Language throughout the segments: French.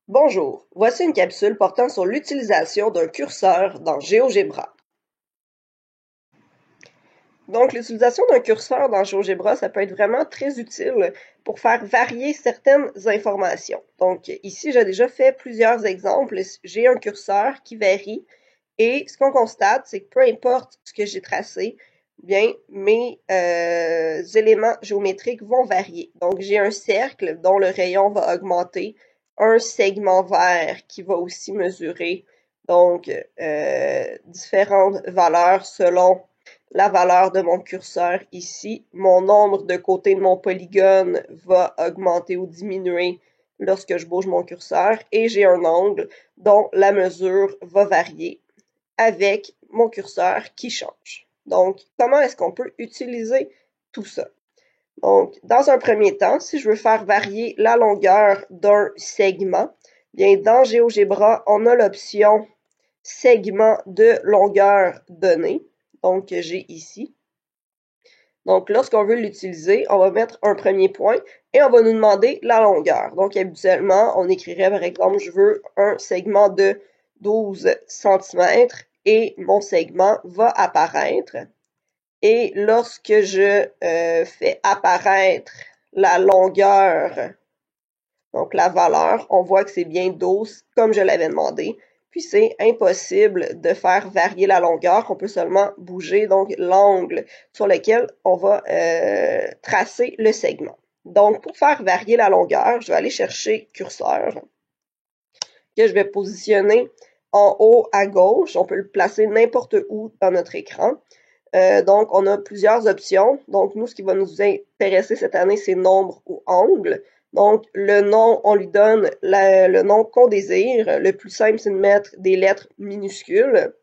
Bonjour, voici une capsule portant sur l'utilisation d'un curseur dans GeoGebra. Donc, l'utilisation d'un curseur dans GeoGebra, ça peut être vraiment très utile pour faire varier certaines informations. Donc, ici, j'ai déjà fait plusieurs exemples. J'ai un curseur qui varie et ce qu'on constate, c'est que peu importe ce que j'ai tracé, bien, mes éléments géométriques vont varier. Donc, j'ai un cercle dont le rayon va augmenter, un segment vert qui va aussi mesurer donc différentes valeurs selon la valeur de mon curseur ici. Mon nombre de côtés de mon polygone va augmenter ou diminuer lorsque je bouge mon curseur et j'ai un angle dont la mesure va varier avec mon curseur qui change. Donc, comment est-ce qu'on peut utiliser tout ça? Donc, dans un premier temps, si je veux faire varier la longueur d'un segment, bien, dans GeoGebra, on a l'option segment de longueur donnée, donc que j'ai ici. Donc, lorsqu'on veut l'utiliser, on va mettre un premier point et on va nous demander la longueur. Donc, habituellement, on écrirait, par exemple, je veux un segment de 12 cm et mon segment va apparaître. Et lorsque je fais apparaître la longueur, donc la valeur, on voit que c'est bien 12 comme je l'avais demandé. Puis c'est impossible de faire varier la longueur, on peut seulement bouger donc l'angle sur lequel on va tracer le segment. Donc pour faire varier la longueur, je vais aller chercher curseur, que je vais positionner en haut à gauche. On peut le placer n'importe où dans notre écran. Donc, on a plusieurs options. Donc, nous, ce qui va nous intéresser cette année, c'est nombre ou angle. Donc, le nom, on lui donne le nom qu'on désire. Le plus simple, c'est de mettre des lettres minuscules.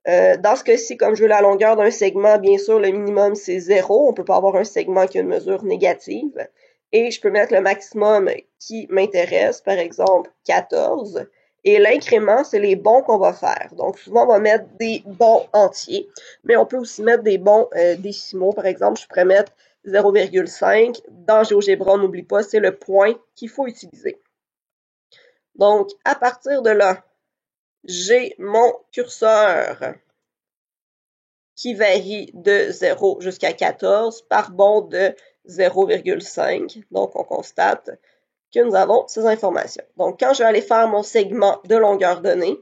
Dans ce cas-ci, comme je veux la longueur d'un segment, bien sûr, le minimum, c'est 0. On ne peut pas avoir un segment qui a une mesure négative. Et je peux mettre le maximum qui m'intéresse, par exemple 14. Et l'incrément, c'est les bons qu'on va faire. Donc, souvent, on va mettre des bons entiers, mais on peut aussi mettre des bons décimaux. Par exemple, je pourrais mettre 0,5. Dans GeoGebra, n'oublie pas, c'est le point qu'il faut utiliser. Donc, à partir de là, j'ai mon curseur qui varie de 0 jusqu'à 14 par bond de 0,5. Donc, on constate que nous avons ces informations. Donc, quand je vais aller faire mon segment de longueur donnée,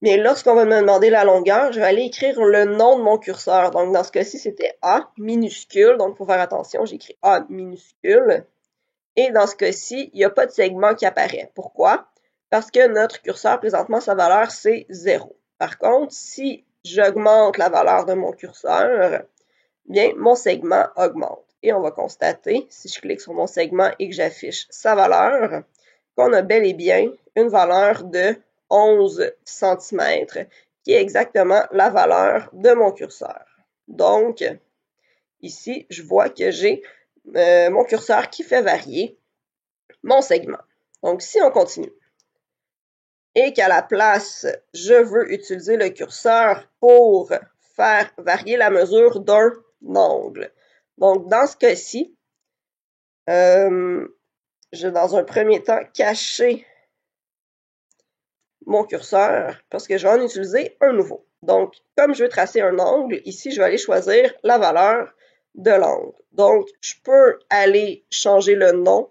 mais lorsqu'on va me demander la longueur, je vais aller écrire le nom de mon curseur. Donc, dans ce cas-ci, c'était A minuscule. Donc, il faut faire attention, j'écris A minuscule. Et dans ce cas-ci, il n'y a pas de segment qui apparaît. Pourquoi? Parce que notre curseur, présentement, sa valeur, c'est 0. Par contre, si j'augmente la valeur de mon curseur, bien, mon segment augmente. Et on va constater, si je clique sur mon segment et que j'affiche sa valeur, qu'on a bel et bien une valeur de 11 cm, qui est exactement la valeur de mon curseur. Donc, ici, je vois que j'ai mon curseur qui fait varier mon segment. Donc, si on continue et qu'à la place, je veux utiliser le curseur pour faire varier la mesure d'un angle. Donc, dans ce cas-ci, je vais dans un premier temps cacher mon curseur parce que je vais en utiliser un nouveau. Donc, comme je veux tracer un angle, ici, je vais aller choisir la valeur de l'angle. Donc, je peux aller changer le nom.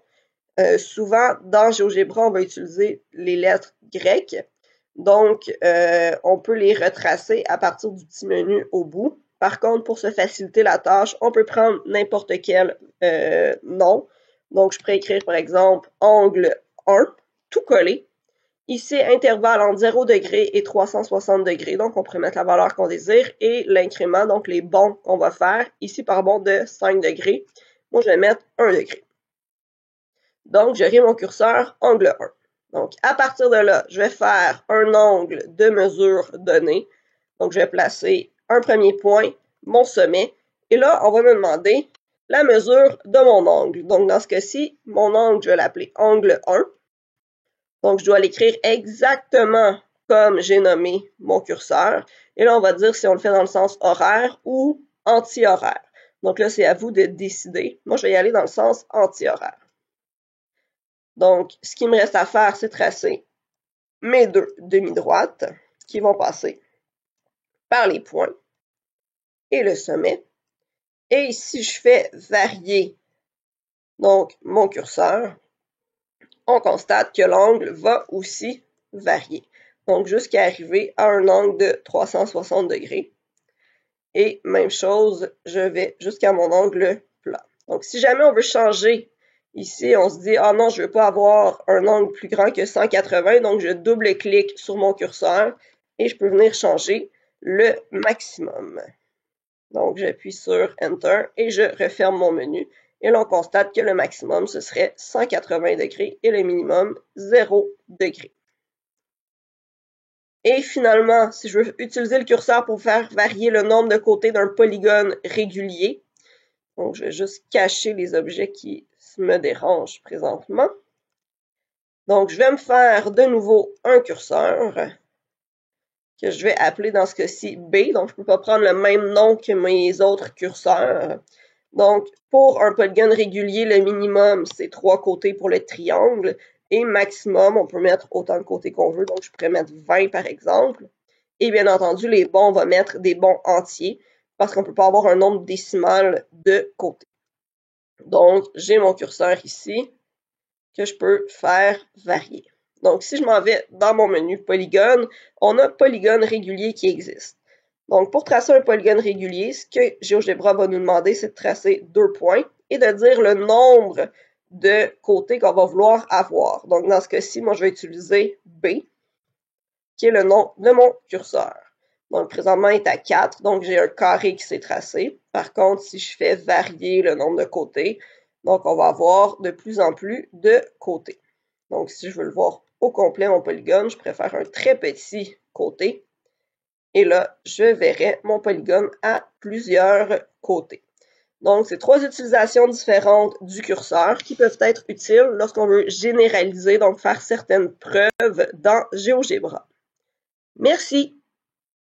Souvent, dans GeoGebra, on va utiliser les lettres grecques. Donc, on peut les retracer à partir du petit menu au bout. Par contre, pour se faciliter la tâche, on peut prendre n'importe quel nom. Donc, je pourrais écrire, par exemple, angle 1, tout collé. Ici, intervalle entre 0 degré et 360 degrés. Donc, on pourrait mettre la valeur qu'on désire et l'incrément, donc les bonds qu'on va faire. Ici, par bond de 5 degrés. Moi, je vais mettre 1 degré. Donc, j'aurai mon curseur angle 1. Donc, à partir de là, je vais faire un angle de mesure donné. Donc, je vais placer un premier point, mon sommet. Et là, on va me demander la mesure de mon angle. Donc, dans ce cas-ci, mon angle, je vais l'appeler angle 1. Donc, je dois l'écrire exactement comme j'ai nommé mon curseur. Et là, on va dire si on le fait dans le sens horaire ou anti-horaire. Donc là, c'est à vous de décider. Moi, je vais y aller dans le sens anti-horaire. Donc, ce qui me reste à faire, c'est tracer mes deux demi-droites qui vont passer par les points et le sommet. Et si je fais varier donc mon curseur, on constate que l'angle va aussi varier. Donc, jusqu'à arriver à un angle de 360 degrés. Et même chose, je vais jusqu'à mon angle plat. Donc, si jamais on veut changer ici, on se dit, ah non, je veux pas avoir un angle plus grand que 180, donc je double-clique sur mon curseur et je peux venir changer le maximum. Donc, j'appuie sur Enter et je referme mon menu. Et là, on constate que le maximum, ce serait 180 degrés et le minimum, 0 degrés. Et finalement, si je veux utiliser le curseur pour faire varier le nombre de côtés d'un polygone régulier, donc je vais juste cacher les objets qui me dérangent présentement. Donc, je vais me faire de nouveau un curseur que je vais appeler dans ce cas-ci B. Donc, je ne peux pas prendre le même nom que mes autres curseurs. Donc, pour un polygone régulier, le minimum, c'est 3 côtés pour le triangle. Et maximum, on peut mettre autant de côtés qu'on veut. Donc, je pourrais mettre 20 par exemple. Et bien entendu, les bons, on va mettre des bons entiers parce qu'on ne peut pas avoir un nombre décimal de côtés. Donc, j'ai mon curseur ici que je peux faire varier. Donc, si je m'en vais dans mon menu polygone, on a polygone régulier qui existe. Donc, pour tracer un polygone régulier, ce que GeoGebra va nous demander, c'est de tracer 2 points et de dire le nombre de côtés qu'on va vouloir avoir. Donc, dans ce cas-ci, moi, je vais utiliser B, qui est le nom de mon curseur. Donc, présentement, il est à 4, donc j'ai un carré qui s'est tracé. Par contre, si je fais varier le nombre de côtés, donc on va avoir de plus en plus de côtés. Donc, si je veux le voir au complet, mon polygone, je préfère un très petit côté. Et là, je verrai mon polygone à plusieurs côtés. Donc, c'est 3 utilisations différentes du curseur qui peuvent être utiles lorsqu'on veut généraliser, donc faire certaines preuves dans GeoGebra. Merci.